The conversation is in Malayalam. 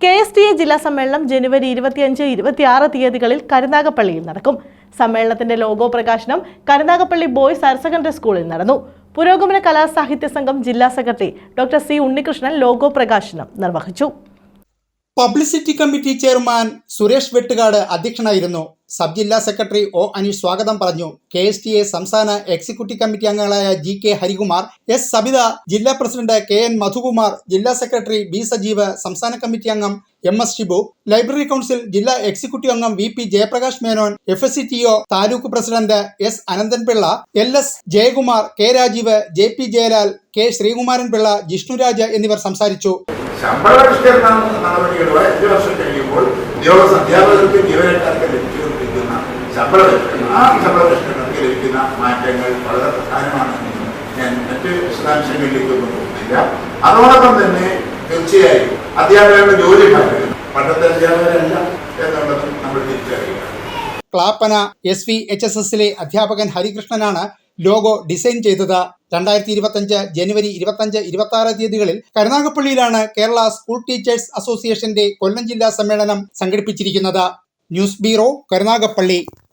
KSTA ജില്ലാ സമ്മേളനം ജനുവരി 25-26 തീയതികളിൽ കരുനാഗപ്പള്ളിയിൽ നടക്കും. സമ്മേളനത്തിന്റെ ലോഗോ പ്രകാശനം കരുനാഗപ്പള്ളി ബോയ്സ് ഹയർ സെക്കൻഡറി സ്കൂളിൽ നടന്നു. പുരോഗമന കലാസാഹിത്യ സംഘം ജില്ലാ secretary doctor C Unnikrishnan logo പ്രകാശനം നിർവഹിച്ചു. Publicity committee chairman Suresh Vettukad അധ്യക്ഷനായിരുന്നു. സബ് ജില്ലാ സെക്രട്ടറി ഒ അനീഷ് സ്വാഗതം പറഞ്ഞു. KSTA സംസ്ഥാന എക്സിക്യൂട്ടീവ് കമ്മിറ്റി അംഗങ്ങളായ GK ഹരികുമാർ, S സബിത, ജില്ലാ പ്രസിഡന്റ് KN മധുകുമാർ, ജില്ലാ സെക്രട്ടറി B സജീവ്, സംസ്ഥാന കമ്മിറ്റി അംഗം MS ഷിബു, ലൈബ്രറി കൗൺസിൽ ജില്ലാ എക്സിക്യൂട്ടീവ് അംഗം VP Jayaprakash Menon, FSCTO taluk president S Ananthanpillai, LS Jayakumar, K Rajeev, JP Jayalal, K Sreekumaran Pillai, Jishnuraj എന്നിവർ സംസാരിച്ചു. ശമ്പളപരിഷ്കരണ നടപടികൾ 5 വർഷം കഴിയുമ്പോൾ ഉദ്യോഗസ്ഥ അധ്യാപകർക്ക് ജീവനക്കാർക്ക് ലഭിച്ചുകൊണ്ടിരിക്കുന്ന ശമ്പളപരിഷ്കരണത്തിൽ ലഭിക്കുന്ന മാറ്റങ്ങൾ വളരെ പ്രധാനമാണെന്നും ഞാൻ മറ്റ് വിശദാംശങ്ങളിലേക്കൊന്നും പോകുന്നില്ല. അതോടൊപ്പം തന്നെ തീർച്ചയായും അധ്യാപകരുടെ ജോലി മാറ്റുക, പണ്ടത്തെ അധ്യാപകരല്ല എന്നുള്ളത് നമ്മൾ തിരിച്ചറിയുക. ക്ലാപ്പന SVHSSലെ അധ്യാപകൻ ഹരികൃഷ്ണനാണ് ലോഗോ ഡിസൈൻ ചെയ്തത്. 2025 ജനുവരി 25-26 തീയതികളിൽ കരുനാഗപ്പള്ളിയിലാണ് കേരള സ്കൂൾ ടീച്ചേഴ്സ് അസോസിയേഷന്റെ കൊല്ലം ജില്ലാ സമ്മേളനം സംഘടിപ്പിച്ചിരിക്കുന്നത്. News bureau, Karunagappally.